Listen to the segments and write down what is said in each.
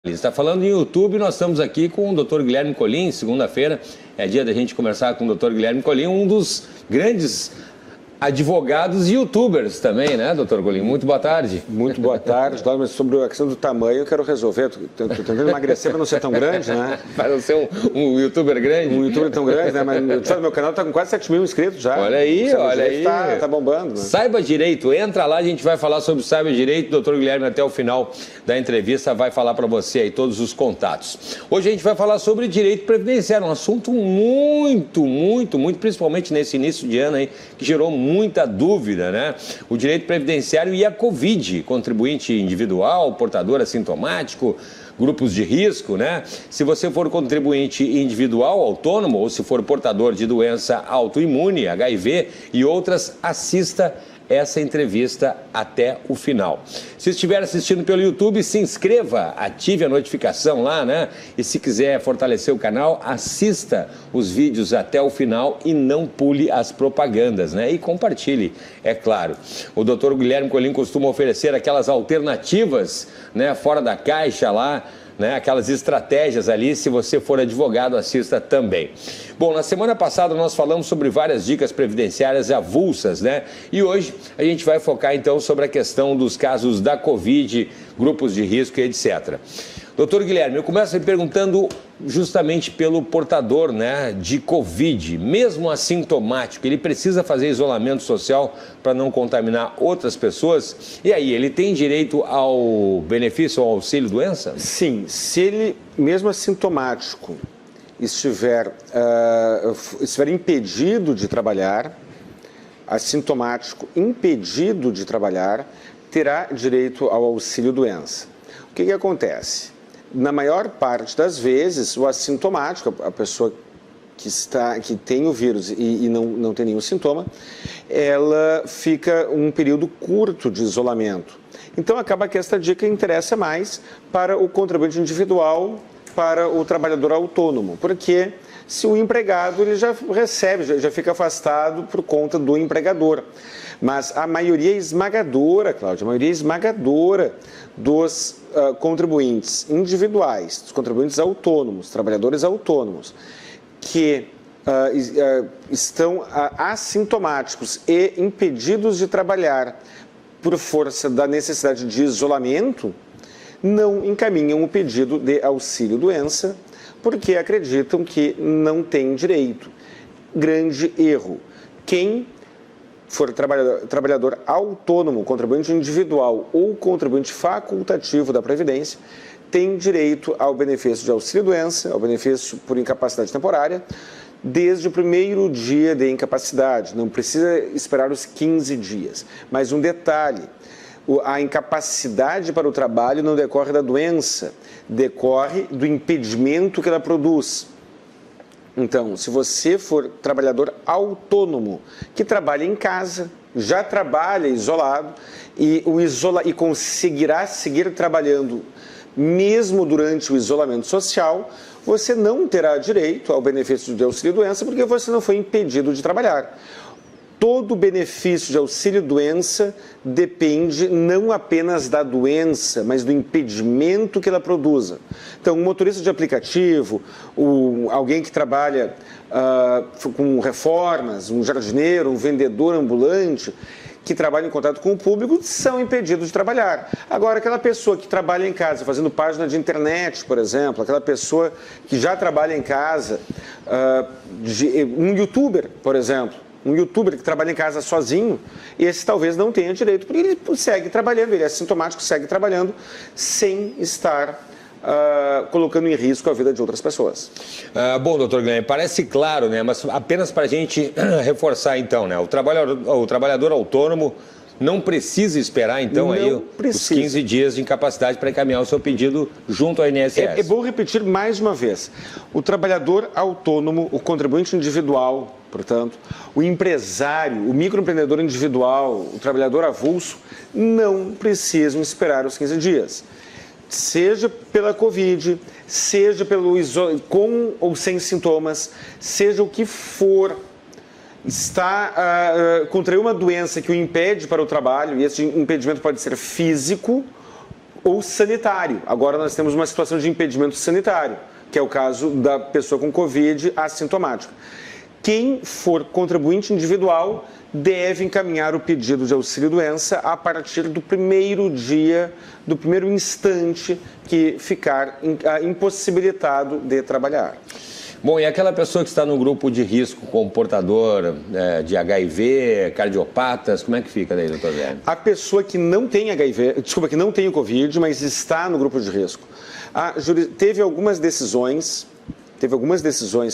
Está falando em YouTube, nós estamos aqui com o Dr. Guilherme Colim. Segunda-feira é dia da gente conversar com o Dr. Guilherme Colim, um dos grandes advogados e youtubers também, né, doutor Colim? Muito boa tarde. Muito boa tarde. Mas sobre a questão do tamanho, eu quero resolver. Estou tentando emagrecer para não ser tão grande, né? Para não ser um youtuber grande? Um youtuber tão grande, né? Mas sabe, meu canal está com quase 7 mil inscritos já. Olha aí, olha aí. Tá bombando. Né? Saiba Direito, entra lá, a gente vai falar sobre Saiba Direito. O doutor Guilherme, até o final da entrevista, vai falar para você aí todos os contatos. Hoje a gente vai falar sobre direito previdenciário, um assunto muito, principalmente nesse início de ano aí, que gerou muita dúvida, né? O direito previdenciário e a Covid, contribuinte individual, portador assintomático, grupos de risco, né? Se você for contribuinte individual, autônomo, ou se for portador de doença autoimune, HIV e outras, assista essa entrevista até o final. Se estiver assistindo pelo YouTube, se inscreva, ative a notificação lá, né? E se quiser fortalecer o canal, assista os vídeos até o final e não pule as propagandas, né? E compartilhe, é claro. O doutor Guilherme Colim costuma oferecer aquelas alternativas, né? Fora da caixa lá, né, aquelas estratégias ali. Se você for advogado, assista também. Bom, na semana passada nós falamos sobre várias dicas previdenciárias avulsas, né? E hoje a gente vai focar então sobre a questão dos casos da Covid, grupos de risco e etc. Doutor Guilherme, eu começo me perguntando justamente pelo portador, né, de Covid, mesmo assintomático, ele precisa fazer isolamento social para não contaminar outras pessoas? E aí, ele tem direito ao benefício, ao auxílio-doença? Sim, se ele, mesmo assintomático, estiver impedido de trabalhar, assintomático impedido de trabalhar, terá direito ao auxílio-doença. O que acontece? Na maior parte das vezes, o assintomático, a pessoa que tem o vírus e não tem nenhum sintoma, ela fica um período curto de isolamento. Então, acaba que esta dica interessa mais para o contribuinte individual, para o trabalhador autônomo, porque se o empregado ele já recebe, já fica afastado por conta do empregador. Mas a maioria esmagadora, Cláudia, a maioria esmagadora dos contribuintes individuais, dos contribuintes autônomos, trabalhadores autônomos, que estão assintomáticos e impedidos de trabalhar por força da necessidade de isolamento, não encaminham o pedido de auxílio-doença porque acreditam que não têm direito. Grande erro. Quem for trabalhador autônomo, contribuinte individual ou contribuinte facultativo da Previdência, tem direito ao benefício de auxílio-doença, ao benefício por incapacidade temporária, desde o primeiro dia de incapacidade. Não precisa esperar os 15 dias. Mas um detalhe, a incapacidade para o trabalho não decorre da doença, decorre do impedimento que ela produz. Então, se você for trabalhador autônomo, que trabalha em casa, já trabalha isolado e conseguirá seguir trabalhando mesmo durante o isolamento social, você não terá direito ao benefício de auxílio-doença porque você não foi impedido de trabalhar. Todo benefício de auxílio-doença depende não apenas da doença, mas do impedimento que ela produza. Então, um motorista de aplicativo, alguém que trabalha com reformas, um jardineiro, um vendedor ambulante, que trabalha em contato com o público, são impedidos de trabalhar. Agora, aquela pessoa que trabalha em casa, fazendo página de internet, por exemplo, aquela pessoa que já trabalha em casa, um youtuber, por exemplo, um youtuber que trabalha em casa sozinho, esse talvez não tenha direito, porque ele segue trabalhando, ele é assintomático, segue trabalhando sem estar colocando em risco a vida de outras pessoas. Bom, doutor Guilherme, parece claro, né? Mas apenas para a gente reforçar então, né? O trabalhador autônomo não precisa esperar então os 15 dias de incapacidade para encaminhar o seu pedido junto ao INSS. É bom repetir mais uma vez. O trabalhador autônomo, o contribuinte individual, portanto, o empresário, o microempreendedor individual, o trabalhador avulso, não precisam esperar os 15 dias. Seja pela Covid, seja com ou sem sintomas, seja o que for, contraiu uma doença que o impede para o trabalho, e esse impedimento pode ser físico ou sanitário. Agora nós temos uma situação de impedimento sanitário, que é o caso da pessoa com Covid assintomática. Quem for contribuinte individual deve encaminhar o pedido de auxílio-doença a partir do primeiro dia, do primeiro instante que ficar impossibilitado de trabalhar. Bom, e aquela pessoa que está no grupo de risco, como portador de HIV, cardiopatas, como é que fica daí, doutor Guilherme? A pessoa que não tem HIV, que não tem o Covid, mas está no grupo de risco. Teve algumas decisões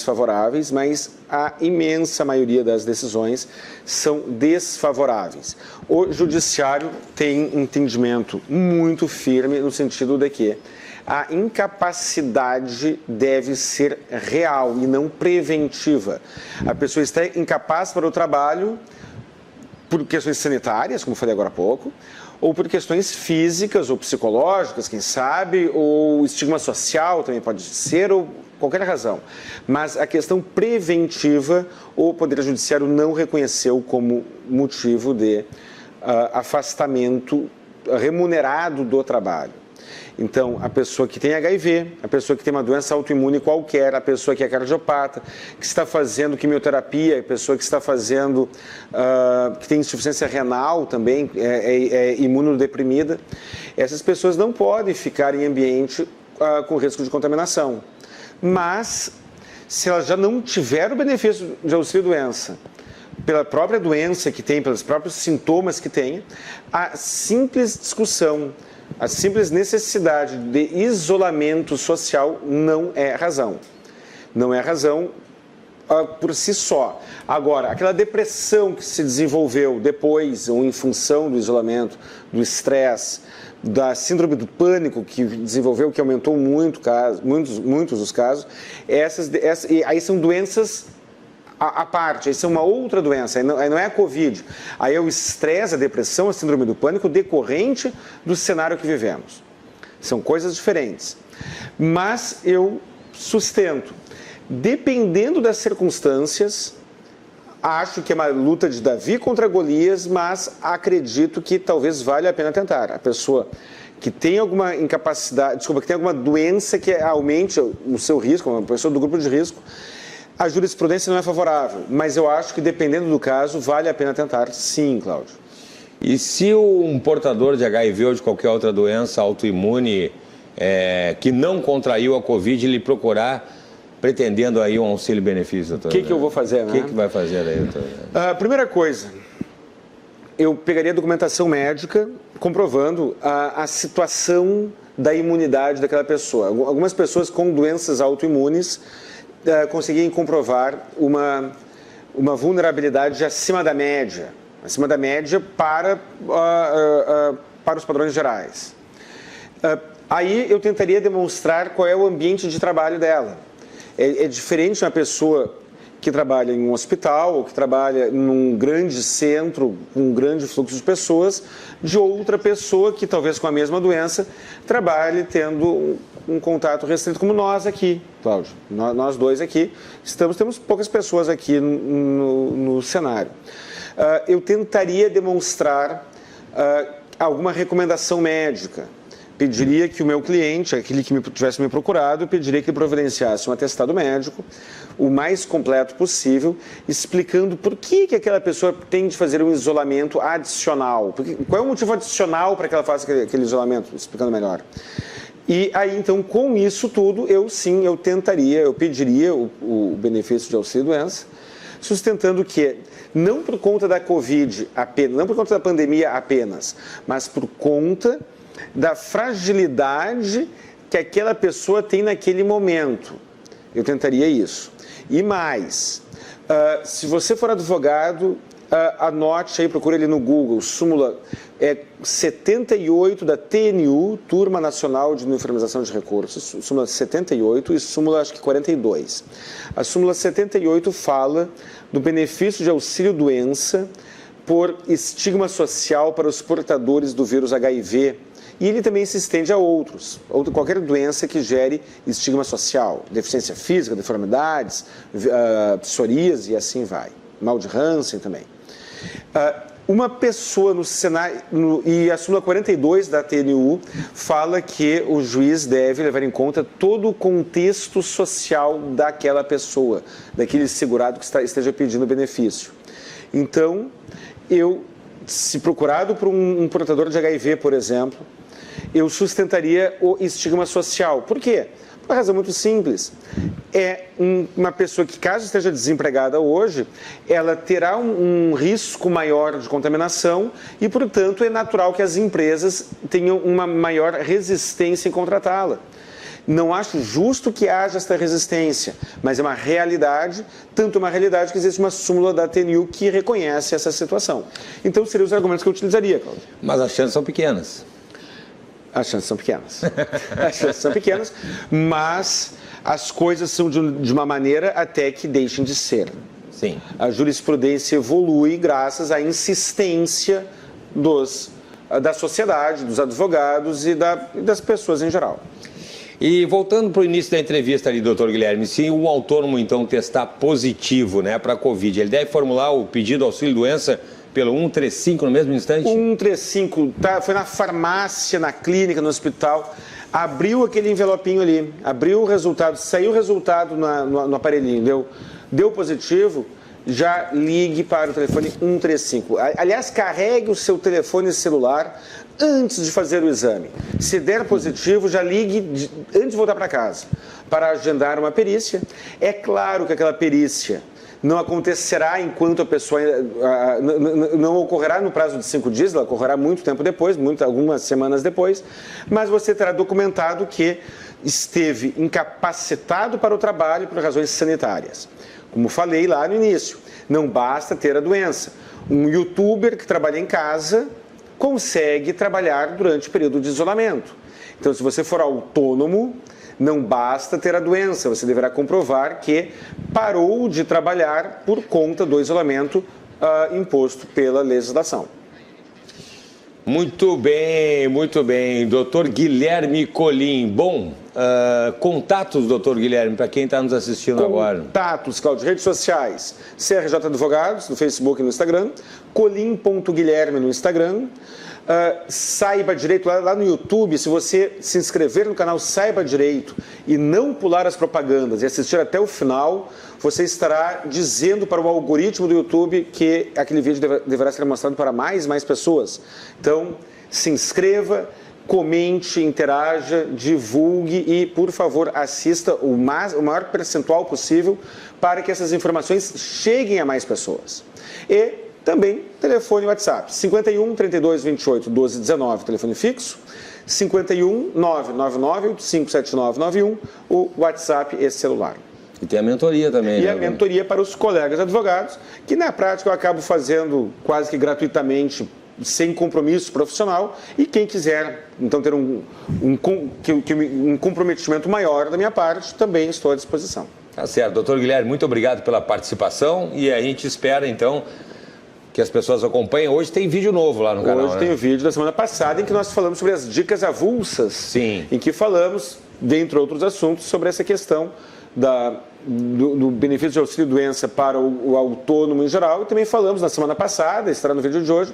favoráveis, mas a imensa maioria das decisões são desfavoráveis. O judiciário tem um entendimento muito firme no sentido de que a incapacidade deve ser real e não preventiva. A pessoa está incapaz para o trabalho por questões sanitárias, como falei agora há pouco, ou por questões físicas ou psicológicas, quem sabe, ou estigma social também pode ser, ou qualquer razão. Mas a questão preventiva, o Poder Judiciário não reconheceu como motivo de afastamento remunerado do trabalho. Então, a pessoa que tem HIV, a pessoa que tem uma doença autoimune qualquer, a pessoa que é cardiopata, que está fazendo quimioterapia, a pessoa que está fazendo, que tem insuficiência renal também, é imunodeprimida, essas pessoas não podem ficar em ambiente com risco de contaminação. Mas, se ela já não tiver o benefício de auxílio-doença, pela própria doença que tem, pelos próprios sintomas que tem, a simples discussão, a simples necessidade de isolamento social não é razão. Não é razão por si só. Agora, aquela depressão que se desenvolveu depois, ou em função do isolamento, do estresse, da síndrome do pânico que desenvolveu, que aumentou muitos dos casos, aí são doenças à parte, aí são uma outra doença, aí não é a Covid, aí é o estresse, a depressão, a síndrome do pânico decorrente do cenário que vivemos. São coisas diferentes. Mas eu sustento, dependendo das circunstâncias, acho que é uma luta de Davi contra Golias, mas acredito que talvez valha a pena tentar. A pessoa que tem alguma incapacidade, que tem alguma doença que aumente o seu risco, uma pessoa do grupo de risco, a jurisprudência não é favorável, mas eu acho que dependendo do caso, vale a pena tentar, sim, Cláudio. E se um portador de HIV ou de qualquer outra doença autoimune que não contraiu a Covid lhe procurar pretendendo aí um auxílio-benefício, doutor? O que eu vou fazer, né? O que vai fazer aí, doutor? Primeira coisa, eu pegaria a documentação médica comprovando a situação da imunidade daquela pessoa. Algumas pessoas com doenças autoimunes conseguirem comprovar uma vulnerabilidade acima da média para os padrões gerais. Aí eu tentaria demonstrar qual é o ambiente de trabalho dela. É diferente uma pessoa que trabalha em um hospital ou que trabalha num grande centro, com um grande fluxo de pessoas, de outra pessoa que talvez com a mesma doença trabalhe tendo um contato restrito, como nós aqui, Cláudio. Nós dois aqui temos poucas pessoas aqui no cenário. Eu tentaria demonstrar alguma recomendação médica. Pediria que o meu cliente, aquele que tivesse me procurado, eu pediria que ele providenciasse um atestado médico, o mais completo possível, explicando por que aquela pessoa tem de fazer um isolamento adicional. Qual é o motivo adicional para que ela faça aquele isolamento? Explicando melhor. E aí, então, com isso tudo, eu pediria o benefício de auxílio-doença, sustentando que, não por conta da Covid apenas, não por conta da pandemia apenas, mas por conta da fragilidade que aquela pessoa tem naquele momento. Eu tentaria isso. E mais, se você for advogado, anote aí, procure ali no Google, súmula 78 da TNU, Turma Nacional de Uniformização de Recursos, súmula 78 e súmula acho que 42. A súmula 78 fala do benefício de auxílio-doença por estigma social para os portadores do vírus HIV. E ele também se estende a qualquer doença que gere estigma social, deficiência física, deformidades, psoríase e assim vai. Mal de Hansen também. Uma pessoa no cenário, e a súmula 42 da TNU fala que o juiz deve levar em conta todo o contexto social daquela pessoa, daquele segurado que esteja pedindo benefício. Então, se procurado por um portador de HIV, por exemplo, eu sustentaria o estigma social. Por quê? Por uma razão muito simples. É uma pessoa que, caso esteja desempregada hoje, ela terá um risco maior de contaminação e, portanto, é natural que as empresas tenham uma maior resistência em contratá-la. Não acho justo que haja esta resistência, mas é uma realidade, tanto uma realidade que existe uma súmula da TNU que reconhece essa situação. Então, seriam os argumentos que eu utilizaria, Cláudio. Mas as chances são pequenas. As chances são pequenas. As chances são pequenas, mas as coisas são de uma maneira até que deixem de ser. Sim. A jurisprudência evolui graças à insistência da sociedade, dos advogados e das pessoas em geral. E voltando para o início da entrevista ali, doutor Guilherme, se um autônomo, então, testar positivo, né, para a Covid, ele deve formular o pedido auxílio-doença pelo 135 no mesmo instante? 135, foi na farmácia, na clínica, no hospital, abriu aquele envelopinho ali, abriu o resultado, saiu o resultado no aparelhinho, deu positivo, já ligue para o telefone 135. Aliás, carregue o seu telefone celular antes de fazer o exame. Se der positivo, já ligue antes de voltar para casa para agendar uma perícia. É claro que aquela perícia não acontecerá enquanto a pessoa não ocorrerá no prazo de 5 dias, ela ocorrerá muito tempo depois, algumas semanas depois, mas você terá documentado que esteve incapacitado para o trabalho por razões sanitárias. Como falei lá no início, não basta ter a doença. Um youtuber que trabalha em casa consegue trabalhar durante o período de isolamento. Então, se você for autônomo, não basta ter a doença, você deverá comprovar que parou de trabalhar por conta do isolamento imposto pela legislação. Muito bem. Doutor Guilherme Colim. Bom, contatos, doutor Guilherme, para quem está nos assistindo agora. Contatos, Cláudio, redes sociais, CRJ Advogados, no Facebook e no Instagram, colim.guilherme no Instagram. Saiba Direito, lá no YouTube, se você se inscrever no canal Saiba Direito e não pular as propagandas e assistir até o final, você estará dizendo para o algoritmo do YouTube que aquele vídeo deverá ser mostrado para mais pessoas. Então, se inscreva, comente, interaja, divulgue e, por favor, assista o maior percentual possível para que essas informações cheguem a mais pessoas. E também telefone WhatsApp, 51 32 28 12 19, telefone fixo, 51 999 857991, o WhatsApp e celular. E tem a mentoria também, E né? a mentoria para os colegas advogados, que na prática eu acabo fazendo quase que gratuitamente, sem compromisso profissional, e quem quiser, então, ter um comprometimento maior da minha parte, também estou à disposição. Tá certo. Doutor Guilherme, muito obrigado pela participação e a gente espera, então, que as pessoas acompanhem. Hoje tem vídeo novo lá no canal, Hoje tem o vídeo da semana passada em que nós falamos sobre as dicas avulsas. Sim. Em que falamos, dentre outros assuntos, sobre essa questão do benefício de auxílio-doença para o autônomo em geral. E também falamos na semana passada, estará no vídeo de hoje,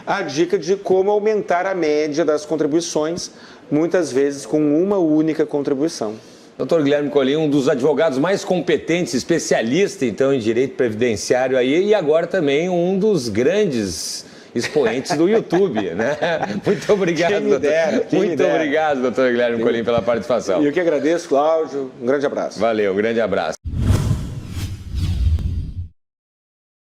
a dica de como aumentar a média das contribuições, muitas vezes com uma única contribuição. Doutor Guilherme Colim, um dos advogados mais competentes, especialista, então, em direito previdenciário aí, e agora também um dos grandes expoentes do YouTube, né? Muito obrigado, Quem me dera, Muito obrigado, doutor Guilherme Colim, pela participação. E eu que agradeço, Cláudio. Um grande abraço. Valeu, um grande abraço.